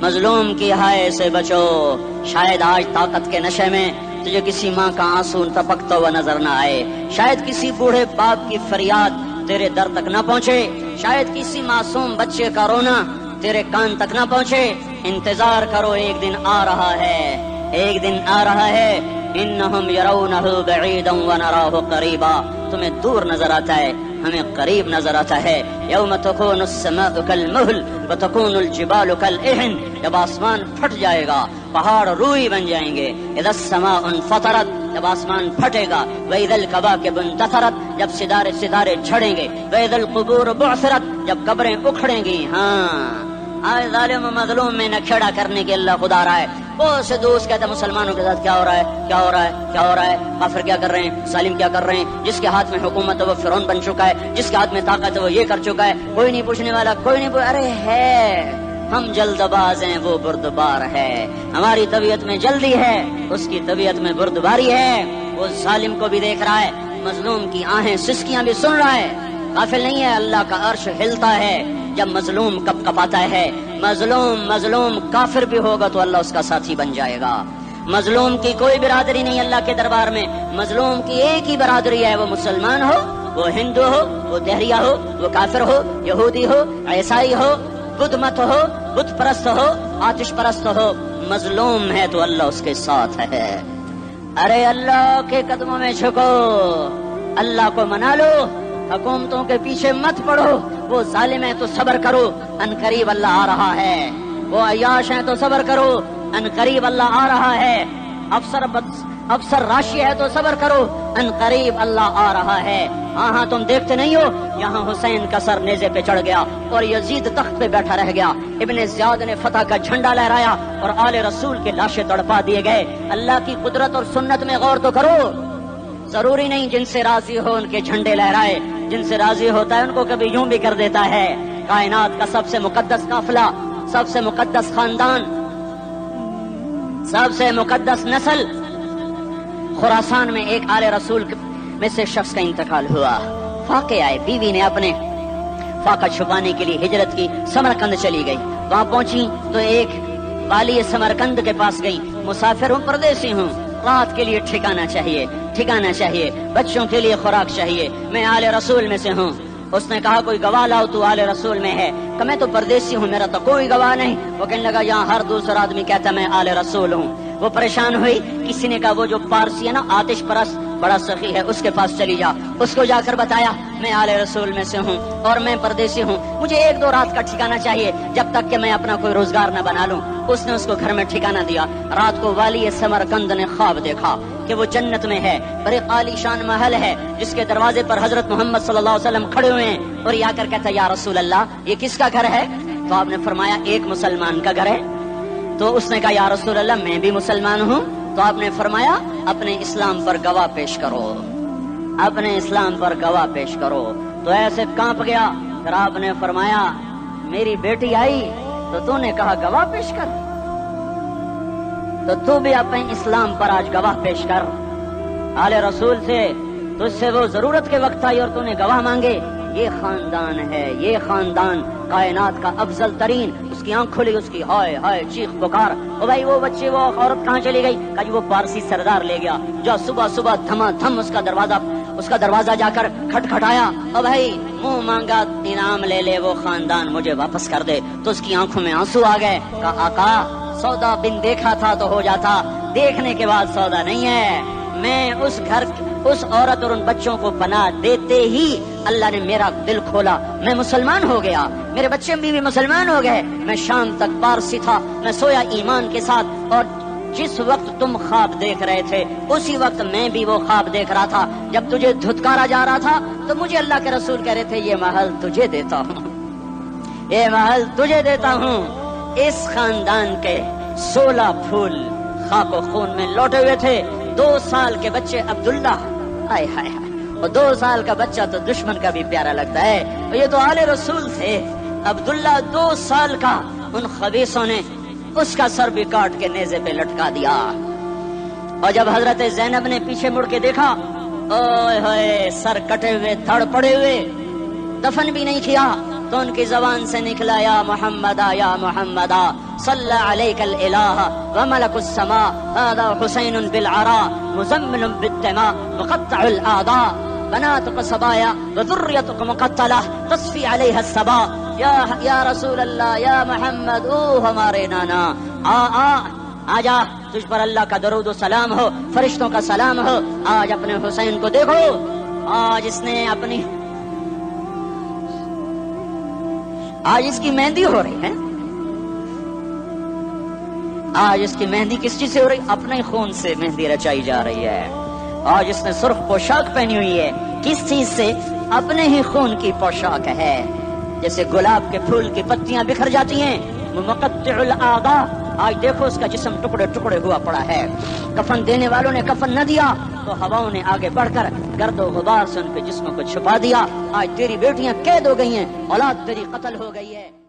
مظلوم کی ہائے سے بچو. شاید آج طاقت کے نشے میں تجھے کسی ماں کا آنسو ٹپکتا ہوا نظر نہ آئے. شاید کسی بوڑھے باپ کی فریاد تیرے در تک نہ پہنچے. شاید کسی معصوم بچے کا رونا تیرے کان تک نہ پہنچے. انتظار کرو، ایک دن آ رہا ہے، ایک دن آ رہا ہے. انہم یرونہ بعیدا ونراہ قریبا. تمہیں دور نظر آتا ہے، ہمیں قریب نظر آتا ہے. یوم تکون السماء کالمہل وتکون الجبال کالعہن. جب آسمان پھٹ جائے گا، پہاڑ روئی بن جائیں گے. اذا السماء انفطرت، جب آسمان پھٹے گا. واذا الکواکب انتثرت، جب ستارے جھڑیں گے. واذا القبور بعثرت، جب قبریں اکھڑیں گی. آج ظالم و مظلوم میں نہ کھڑا کرنے کے اللہ خدا رہا ہے. بہت سے دوست کہتے ہیں مسلمانوں کے ساتھ کیا ہو رہا ہے، کیا ہو رہا ہے، کیا ہو رہا ہے. کافر کیا کر رہے ہیں، ظالم کیا کر رہے ہیں. جس کے ہاتھ میں حکومت ہے وہ فرعون بن چکا ہے، جس کے ہاتھ میں طاقت ہے وہ یہ کر چکا ہے. کوئی نہیں پوچھنے والا، کوئی نہیں ارے ہے. ہم جلد باز ہیں، وہ بردبار ہے. ہماری طبیعت میں جلدی ہے، اس کی طبیعت میں بردباری ہے. وہ ظالم کو بھی دیکھ رہا ہے، مظلوم کی آہیں سسکیاں بھی سن رہا ہے. غافل نہیں ہے. اللہ کا عرش ہلتا ہے جب مظلوم کپ کپاتا ہے. مظلوم کافر بھی ہوگا تو اللہ اس کا ساتھی بن جائے گا. مظلوم کی کوئی برادری نہیں اللہ کے دربار میں. مظلوم کی ایک ہی برادری ہے، وہ مسلمان ہو، وہ ہندو ہو، وہ دہریہ ہو، وہ کافر ہو، یہودی ہو، عیسائی ہو، بدھ مت ہو، بت پرست ہو، آتش پرست ہو. مظلوم ہے تو اللہ اس کے ساتھ ہے. ارے اللہ کے قدموں میں جھکو، اللہ کو منا لو، حکومتوں کے پیچھے مت پڑو. وہ ظالم ہے تو صبر کرو، ان قریب اللہ آ رہا ہے. وہ عیاش ہیں تو صبر کرو، ان قریب اللہ آ رہا ہے. افسر راشی ہے تو صبر کرو، ان قریب اللہ آ رہا ہے. ہاں تم دیکھتے نہیں ہو، یہاں حسین کا سر نیزے پہ چڑھ گیا اور یزید تخت پہ بیٹھا رہ گیا. ابن زیاد نے فتح کا جھنڈا لہرایا اور آل رسول کے لاشیں تڑپا دیے گئے. اللہ کی قدرت اور سنت میں غور تو کرو. ضروری نہیں جن سے راضی ہو ان کے جھنڈے لہرائے، جن سے راضی ہوتا ہے ان کو کبھی یوں بھی کر دیتا ہے. کائنات کا سب سے مقدس قافلہ، سب سے مقدس خاندان، سب سے مقدس نسل، خراسان میں ایک آل رسول میں سے شخص کا انتقال ہوا. فاقے آئے، بیوی نے اپنے فاقہ چھپانے کے لیے ہجرت کی، سمرقند چلی گئی. وہاں پہنچی تو ایک والی سمرقند کے پاس گئی. مسافر ہوں، پردیسی ہوں، رات کے لیے ٹھکانہ چاہیے، بچوں کے لیے خوراک چاہیے، میں آل رسول میں سے ہوں. اس نے کہا کوئی گواہ لاؤ، تو آل رسول میں ہے. کہ میں تو پردیسی ہوں، میرا تو کوئی گواہ نہیں. وہ کہنے لگا یہاں ہر دوسرا آدمی کہتا میں آل رسول ہوں. وہ پریشان ہوئی. کسی نے کہا وہ جو پارسی ہے نا، آتش پرست، بڑا سخی ہے، اس کے پاس چلی جا. اس کو جا کر بتایا میں آل رسول میں سے ہوں اور میں پردیسی ہوں، مجھے 1-2 رات کا ٹھکانہ چاہیے جب تک کہ میں اپنا کوئی روزگار نہ بنا لوں. اس نے اس کو گھر میں ٹھکانہ دیا. رات کو والی سمرقند نے خواب دیکھا کہ وہ جنت میں ہے، بڑے عالی شان محل ہے جس کے دروازے پر حضرت محمد صلی اللہ علیہ وسلم کھڑے ہوئے ہیں. اور یہ آ کر کہتا یا رسول اللہ یہ کس کا گھر ہے؟ تو آپ نے فرمایا ایک مسلمان کا گھر ہے. تو اس نے کہا یا رسول اللہ میں بھی مسلمان ہوں. تو آپ نے فرمایا اپنے اسلام پر گواہ پیش کرو، اپنے اسلام پر گواہ پیش کرو. تو ایسے کانپ گیا. پھر آپ نے فرمایا میری بیٹی آئی تو تو نے کہا گواہ پیش کر، تو بھی اپنے اسلام پر آج گواہ پیش کر. آل رسول سے تجھ سے وہ ضرورت کے وقت آئی اور تو نے گواہ مانگے. یہ خاندان ہے، یہ خاندان کائنات کا افضل ترین. اس کی آنکھ کھلی، اس کی ہائے ہائے چیخ پکار. او بھائی وہ بچے، وہ عورت کہاں چلی گئی؟ کہا جی وہ پارسی سردار لے گیا جو صبح دھما دھم اس کا دروازہ جا کر کھٹکھٹایا. او بھائی منہ مانگا انعام لے لے، وہ خاندان مجھے واپس کر دے. تو اس کی آنکھوں میں آنسو آ گئے. کہا آقا سودا بن دیکھا تھا تو ہو جاتا، دیکھنے کے بعد سودا نہیں ہے. میں اس عورت اور ان بچوں کو پناہ دیتے ہی اللہ نے میرا دل کھولا، میں مسلمان ہو گیا، میرے بچے بھی مسلمان ہو گئے. میں شام تک پارسی تھا، میں سویا ایمان کے ساتھ. اور جس وقت تم خواب دیکھ رہے تھے اسی وقت میں بھی وہ خواب دیکھ رہا تھا. جب تجھے دھتکارا جا رہا تھا تو مجھے اللہ کے رسول کہہ رہے تھے یہ محل تجھے دیتا ہوں، یہ محل تجھے دیتا ہوں. اس خاندان کے 16 پھول خاک و خون میں لوٹے ہوئے تھے. 2 سال کے بچے عبداللہ، ہائے ہائے ہائے، اور 2 سال کا بچہ تو دشمن کا بھی پیارا لگتا ہے. یہ تو آل رسول تھے. عبداللہ 2 سال کا، ان خبیثوں نے اس کا سر بھی کاٹ کے نیزے پہ لٹکا دیا. اور جب حضرت زینب نے پیچھے مڑ کے دیکھا، اوئے ہوئے سر کٹے ہوئے، دھڑ پڑے ہوئے، دفن بھی نہیں کیا. تو تو ان کی زبان سے نکلا یا محمدا یا محمدا صلی علیک الالہ وملک السماء هذا حسین بالعراء مزمل بالدماء مقطع الاعضاء بناتك صبايا وذريتك مقتلة تصفي عليها الصبا یا رسول اللہ یا محمد او ہمارے نانا آجا تجھ پر اللہ کا درود و سلام ہو، فرشتوں کا سلام ہو۔ آج اپنے حسین کو دیکھو، آج اس نے اپنی آج اس کی مہندی ہو رہی ہے۔ آج اس کی مہندی کس چیز سے ہو رہی؟ اپنے خون سے مہندی رچائی جا رہی ہے۔ آج اس نے سرخ پوشاک پہنی ہوئی ہے، کس چیز سے؟ اپنے ہی خون کی پوشاک ہے۔ جیسے گلاب کے پھول کی پتیاں بکھر جاتی ہیں، مقطع الاعضاء، آج دیکھو اس کا جسم ٹکڑے ٹکڑے ہوا پڑا ہے۔ کفن دینے والوں نے کفن نہ دیا تو ہواؤں نے آگے بڑھ کر گرد و غبار سے ان کے جسموں کو چھپا دیا۔ آج تیری بیٹیاں قید ہو گئی ہیں، اولاد تیری قتل ہو گئی ہے۔